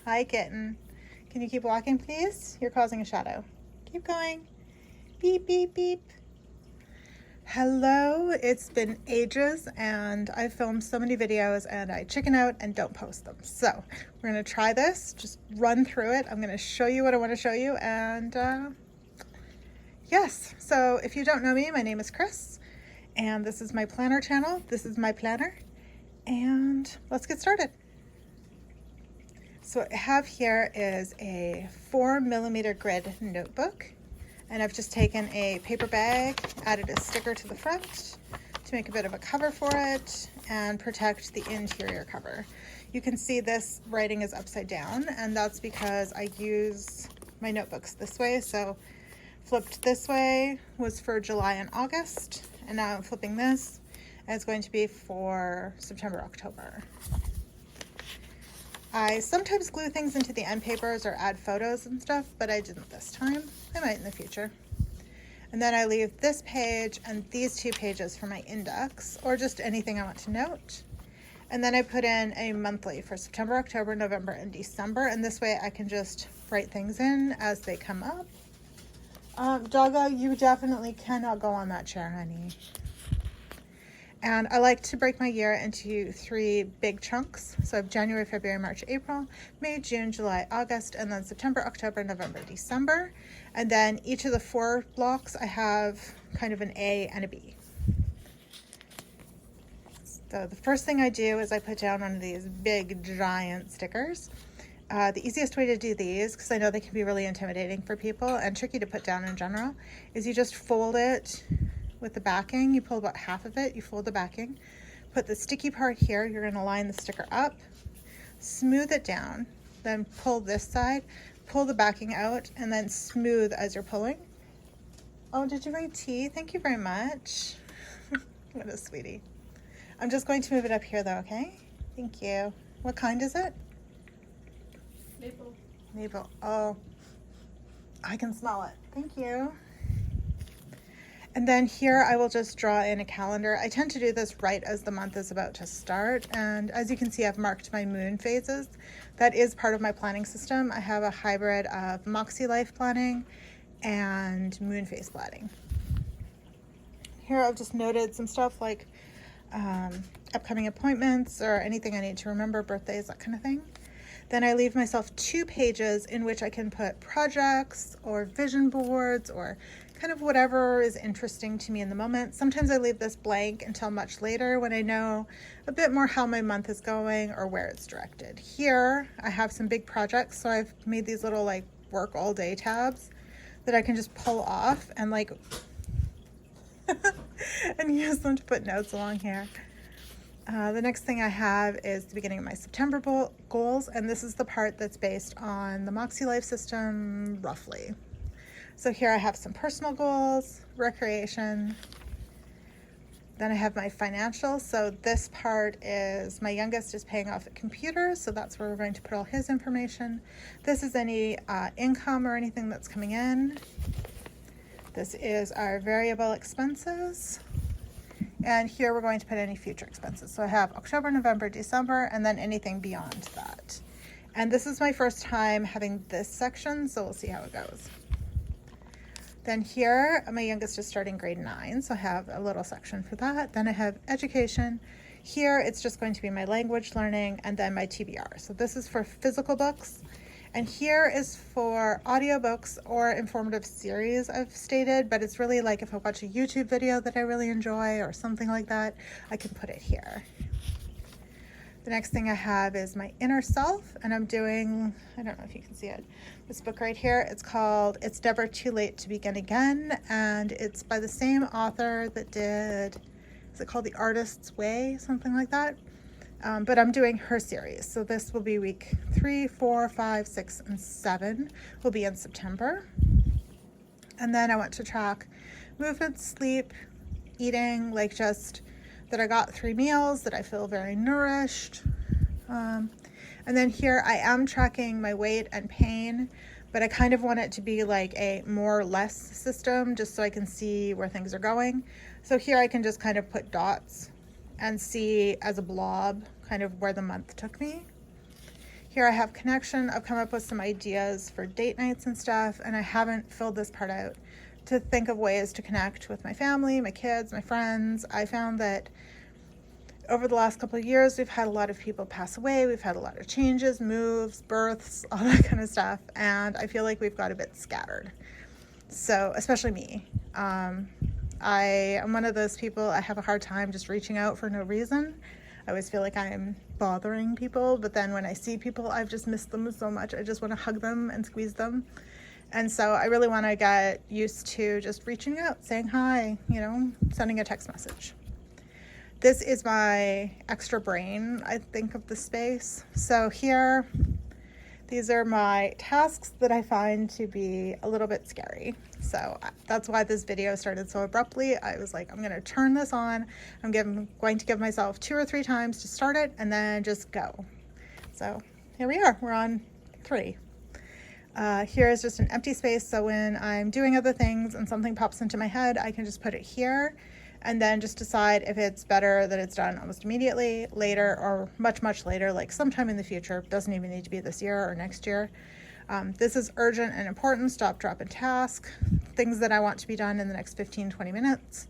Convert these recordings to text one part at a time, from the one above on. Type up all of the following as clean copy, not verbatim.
Hi, kitten. Can you keep walking, please? You're causing a shadow. Keep going. Beep, beep, beep. Hello, it's been ages and I've filmed so many videos and I chicken out and don't post them. So we're gonna try this, just run through it. I'm gonna show you what I wanna show you and yes. So if you don't know me, my name is Chris and this is my planner channel. This is my planner and let's get started. So what I have here is a 4mm grid notebook. And I've just taken a paper bag, added a sticker to the front to make a bit of a cover for it and protect the interior cover. You can see this writing is upside down, and that's because I use my notebooks this way. So flipped this way was for July and August, and now I'm flipping this, and it's going to be for September, October. I sometimes glue things into the end papers or add photos and stuff, but I didn't this time. I might in the future. And then I leave this page and these 2 pages for my index or just anything I want to note. And then I put in a monthly for September, October, November, and December. And this way I can just write things in as they come up. Doggo, you definitely cannot go on that chair, honey. And I like to break my year into 3 big chunks. So I have January, February, March, April, May, June, July, August, and then September, October, November, December. And then each of the 4 blocks, I have kind of an A and a B. So the first thing I do is I put down one of these big giant stickers. The easiest way to do these, because I know they can be really intimidating for people and tricky to put down in general, is you just fold it with the backing. You pull about half of it, you fold the backing, put the sticky part here, you're going to line the sticker up, smooth it down, then pull this side, pull the backing out, and then smooth as you're pulling. Oh, did you bring tea? Thank you very much. What a sweetie. I'm just going to move it up here though, okay? Thank you. What kind is it? Maple. Maple. Oh, I can smell it. Thank you. And then here I will just draw in a calendar. I tend to do this right as the month is about to start. And as you can see, I've marked my moon phases. That is part of my planning system. I have a hybrid of Moxie Life planning and moon phase planning. Here I've just noted some stuff like upcoming appointments or anything I need to remember, birthdays, that kind of thing. Then I leave myself 2 pages in which I can put projects or vision boards or kind of whatever is interesting to me in the moment. Sometimes I leave this blank until much later when I know a bit more how my month is going or where it's directed. Here I have some big projects, so I've made these little like work all day tabs that I can just pull off and like and use them to put notes along here. The next thing I have is the beginning of my September goals, and this is the part that's based on the Moxie Life system, roughly. So here I have some personal goals, recreation. Then I have my financials. So this part is my youngest is paying off a computer, so that's where we're going to put all his information. This is any income or anything that's coming in. This is our variable expenses. And here we're going to put any future expenses. So I have October, November, December, and then anything beyond that. And this is my first time having this section, so we'll see how it goes. Then here, my youngest is starting grade 9, so I have a little section for that. Then I have education. Here, it's just going to be my language learning and then my TBR. So this is for physical books. And here is for audiobooks or informative series, I've stated, but it's really like if I watch a YouTube video that I really enjoy or something like that, I can put it here. The next thing I have is my inner self, and I'm doing, I don't know if you can see it, this book right here. It's called It's Never Too Late to Begin Again, and it's by the same author that did, is it called The Artist's Way, something like that? But I'm doing her series. So this will be week 3, 4, 5, 6, and 7 will be in September. And then I want to track movement, sleep, eating, like just that I got 3 meals, that I feel very nourished. And then here I am tracking my weight and pain, but I kind of want it to be like a more or less system just so I can see where things are going. So here I can just kind of put dots and see as a blob kind of where the month took me. Here I have connection. I've come up with some ideas for date nights and stuff, and I haven't filled this part out to think of ways to connect with my family, my kids, my friends. I found that over the last couple of years, we've had a lot of people pass away. We've had a lot of changes, moves, births, all that kind of stuff. And I feel like we've got a bit scattered. So, especially me. I am one of those people, I have a hard time just reaching out for no reason. I always feel like I'm bothering people, but then when I see people, I've just missed them so much. I just want to hug them and squeeze them. And so I really want to get used to just reaching out, saying hi, sending a text message. This is my extra brain, I think, of the space. So here, these are my tasks that I find to be a little bit scary. So that's why this video started so abruptly. I was like, I'm going to turn this on. I'm going to give myself 2 or 3 times to start it and then just go. So here we are. We're on 3. Here is just an empty space. So when I'm doing other things and something pops into my head, I can just put it here and then just decide if it's better that it's done almost immediately, later, or much, much later, like sometime in the future. Doesn't even need to be this year or next year. This is urgent and important, stop, drop, and task. Things that I want to be done in the next 15-20 minutes.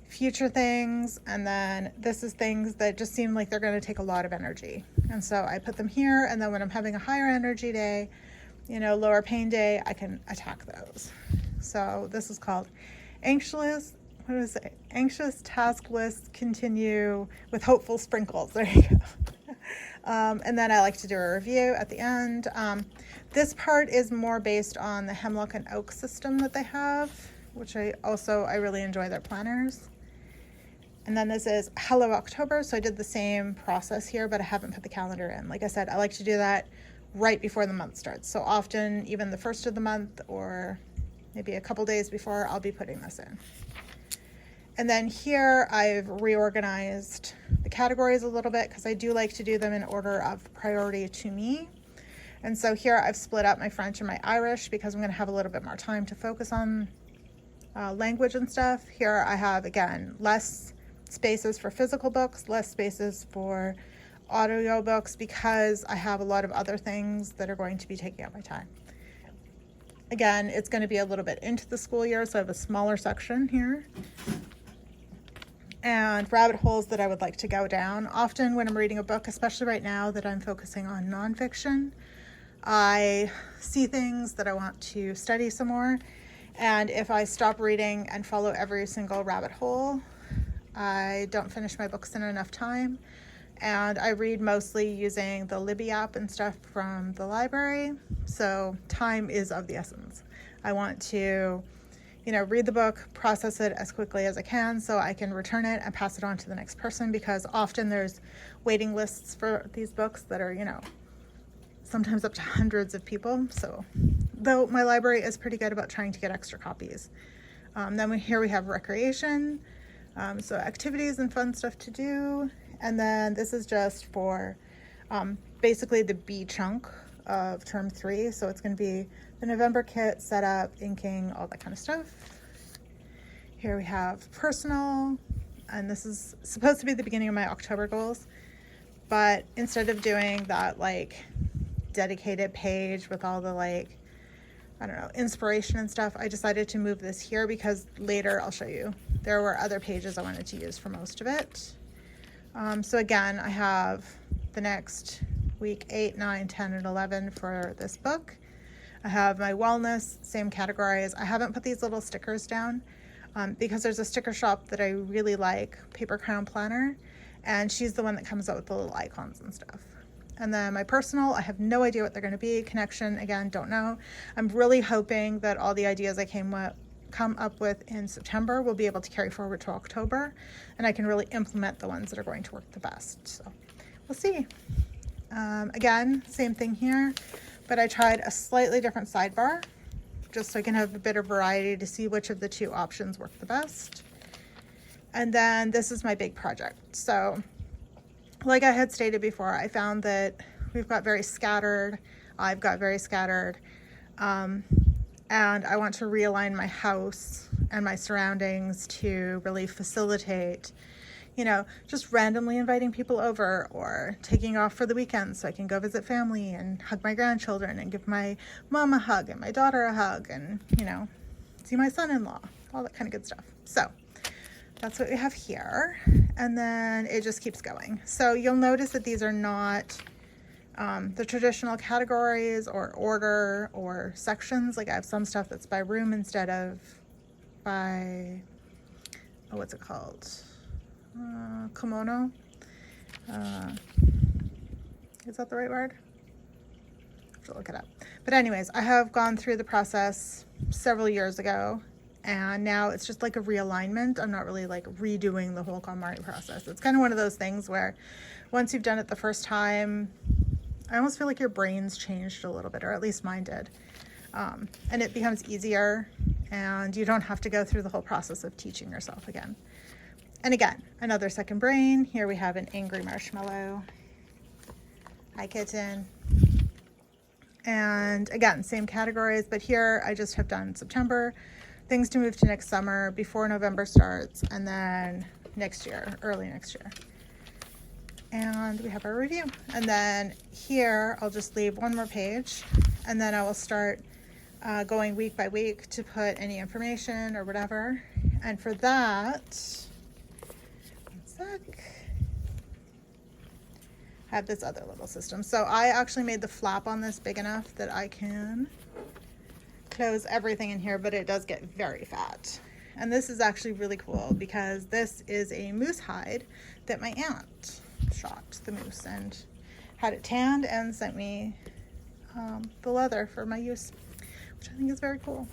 Future things, and then this is things that just seem like they're going to take a lot of energy. And so I put them here, and then when I'm having a higher energy day, lower pain day, I can attack those. So this is called anxious task list continue with hopeful sprinkles. There you go. And then I like to do a review at the end. This part is more based on the hemlock and oak system that they have, which I really enjoy their planners. And then this is Hello October. So I did the same process here, but I haven't put the calendar in. Like I said, I like to do that right before the month starts. So often even the first of the month or maybe a couple days before, I'll be putting this in. And then here I've reorganized the categories a little bit because I do like to do them in order of priority to me. And so here I've split up my French and my Irish because I'm going to have a little bit more time to focus on language and stuff. Here I have, again, less spaces for physical books, less spaces for audio books because I have a lot of other things that are going to be taking up my time. Again, it's going to be a little bit into the school year, so I have a smaller section here. And rabbit holes that I would like to go down. Often when I'm reading a book, especially right now that I'm focusing on nonfiction, I see things that I want to study some more. And if I stop reading and follow every single rabbit hole, I don't finish my books in enough time. And I read mostly using the Libby app and stuff from the library. So time is of the essence. I want to read the book, process it as quickly as I can so I can return it and pass it on to the next person, because often there's waiting lists for these books that are, sometimes up to hundreds of people. So though my library is pretty good about trying to get extra copies. Then here we have recreation, so activities and fun stuff to do. And then this is just for basically the B chunk of term 3. So it's going to be the November kit, setup, inking, all that kind of stuff. Here we have personal, and this is supposed to be the beginning of my October goals. But instead of doing that dedicated page with all the inspiration and stuff, I decided to move this here because later I'll show you. There were other pages I wanted to use for most of it. So again, I have the next week 8, 9, 10, and 11 for this book. I have my wellness, same categories. I haven't put these little stickers down because there's a sticker shop that I really like, Paper Crown Planner, and she's the one that comes out with the little icons and stuff. And then my personal, I have no idea what they're going to be. Connection, again, don't know. I'm really hoping that all the ideas I come up with in September will be able to carry forward to October, and I can really implement the ones that are going to work the best. So we'll see. Again, same thing here, but I tried a slightly different sidebar just so I can have a bit of variety to see which of the 2 options work the best. And then this is my big project. So like I had stated before, I found that I've got very scattered, and I want to realign my house and my surroundings to really facilitate, you know, just randomly inviting people over or taking off for the weekend so I can go visit family and hug my grandchildren and give my mom a hug and my daughter a hug and, you know, see my son-in-law, all that kind of good stuff. So that's what we have here. And then it just keeps going. So you'll notice that these are not the traditional categories or order or sections. Like I have some stuff that's by room instead of by, oh, what's it called? Kimono. Is that the right word? I have to look it up. But anyways, I have gone through the process several years ago, and now it's just like a realignment. I'm not really like redoing the whole KonMari process. It's kind of one of those things where once you've done it the first time, I almost feel like your brain's changed a little bit, or at least mine did. And it becomes easier, and you don't have to go through the whole process of teaching yourself again. And again, another second brain. Here we have an angry marshmallow. Hi, kitten. And again, same categories, but here I just have done September, things to move to next summer before November starts, and then next year, early next year. And we have our review. And then here I'll just leave one more page, and then I will start going week by week to put any information or whatever. And for that, one sec, I have this other little system. So I actually made the flap on this big enough that I can close everything in here, but it does get very fat. And this is actually really cool because this is a moose hide that my aunt shot the moose and had it tanned and sent me the leather for my use, which I think is very cool.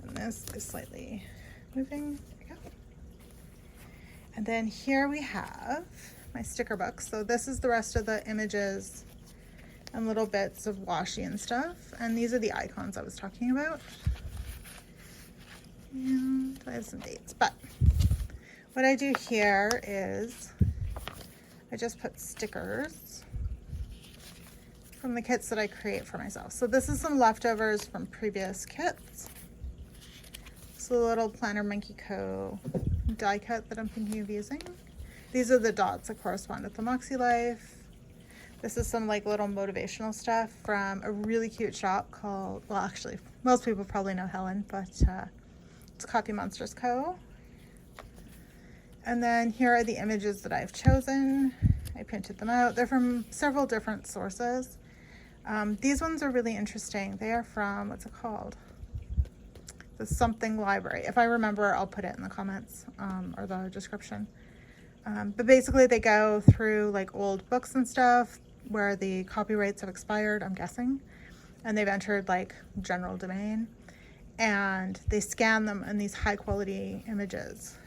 And this is slightly moving. There we go. And then here we have my sticker book. So this is the rest of the images and little bits of washi and stuff. And these are the icons I was talking about. And I have some dates, but what I do here is I just put stickers from the kits that I create for myself. So this is some leftovers from previous kits. It's a little Planner Monkey Co. die cut that I'm thinking of using. These are the dots that correspond with the Moxie Life. This is some like little motivational stuff from a really cute shop called, well, actually, most people probably know Helen, but it's Copy Monsters Co. And then here are the images that I've chosen. I printed them out. They're from several different sources. These ones are really interesting. They are from, what's it called? The something library. If I remember, I'll put it in the comments or the description. But basically they go through like old books and stuff where the copyrights have expired, I'm guessing, and they've entered like general domain, and they scan them in these high quality images.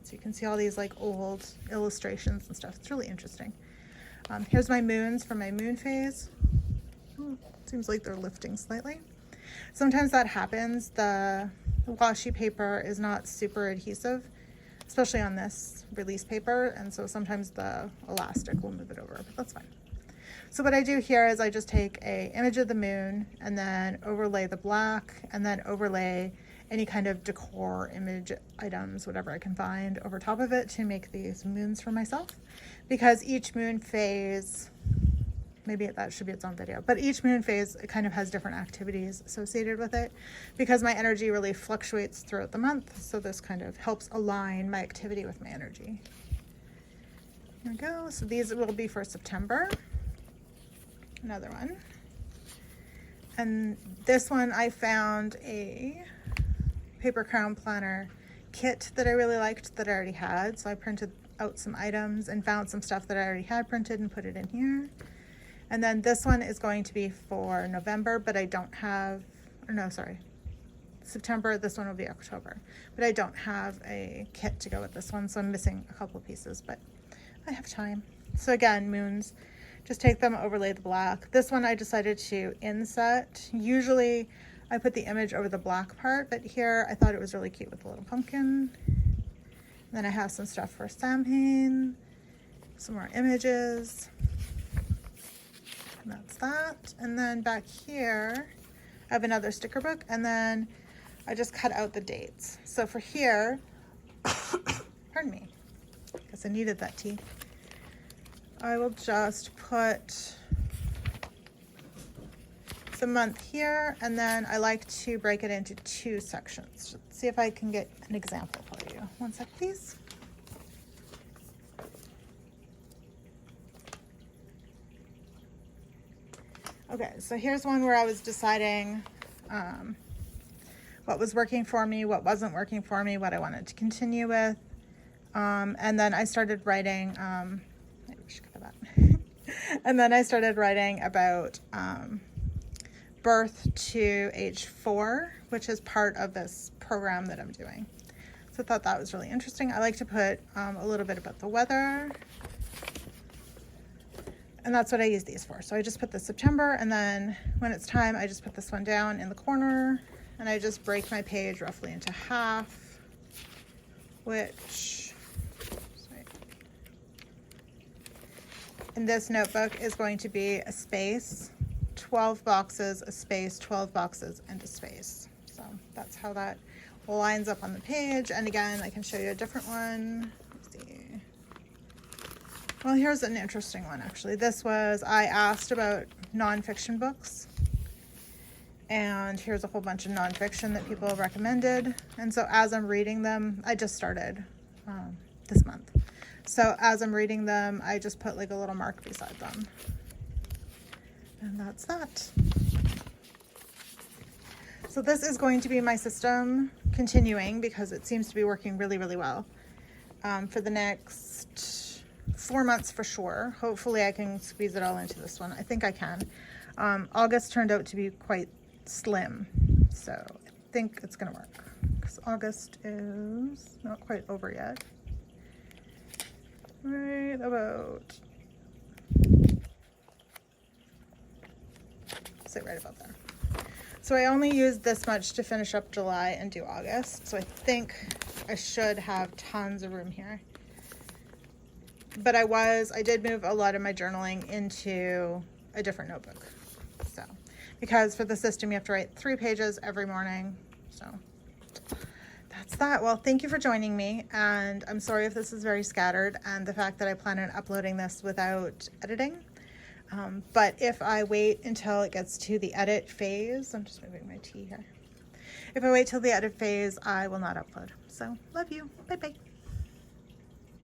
So you can see all these like old illustrations and stuff. It's really interesting. Here's my moons from my moon phase. Oh, seems like they're lifting slightly. Sometimes that happens. The washi paper is not super adhesive, especially on this release paper, and so sometimes the elastic will move it over, but that's fine. So what I do here is I just take a image of the moon and then overlay the black and then overlay any kind of decor image items, whatever I can find, over top of it to make these moons for myself. Because each moon phase, maybe that should be its own video, but each moon phase, it kind of has different activities associated with it because my energy really fluctuates throughout the month. So this kind of helps align my activity with my energy. Here we go. So these will be for September. Another one. And this one I found a paper crown planner kit that I really liked that I already had. So I printed out some items and found some stuff that I already had printed and put it in here. And then this one is going to be for November, but I don't have, or no, sorry, September. This one will be October, but I don't have a kit to go with this one. So I'm missing a couple of pieces, but I have time. So again, moons, just take them, overlay the black. This one I decided to inset. Usually I put the image over the black part, but here I thought it was really cute with the little pumpkin. And then I have some stuff for Samhain, some more images. And that's that. And then back here, I have another sticker book, and then I just cut out the dates. So for here, Pardon me. Guess I needed that tea. I will just put the month here, and then I like to break it into 2 sections. Let's see if I can get an example for you. One sec, please. Okay, so here's one where I was deciding what was working for me, what wasn't working for me, what I wanted to continue with. And then I started writing, maybe we should cover that. And then I started writing about birth to age 4, which is part of this program that I'm doing. So I thought that was really interesting. I like to put a little bit about the weather. And that's what I use these for. So I just put the September, and then when it's time, I just put this one down in the corner, and I just break my page roughly into half, which, sorry, in this notebook is going to be a space, 12 boxes, a space, 12 boxes, and a space. So that's how that lines up on the page. And again, I can show you a different one. Let's see. Well, here's an interesting one, actually. This was, I asked about nonfiction books, and here's a whole bunch of nonfiction that people recommended. And so as I'm reading them, I just started this month. So as I'm reading them, I just put like a little mark beside them. And that's that. So this is going to be my system continuing, because it seems to be working really, really well for the next 4 months for sure. Hopefully I can squeeze it all into this one. I think I can. August turned out to be quite slim, so I think it's gonna work, because August is not quite over yet. Right about, say right about there. So I only used this much to finish up July and do August, so I think I should have tons of room here. But I did move a lot of my journaling into a different notebook. So, because for the system, you have to write 3 pages every morning. So that's that. Well, thank you for joining me. And I'm sorry if this is very scattered, and the fact that I plan on uploading this without editing. But if I wait until it gets to the edit phase, I'm just moving my tea here. If I wait till the edit phase, I will not upload. So love you. Bye-bye.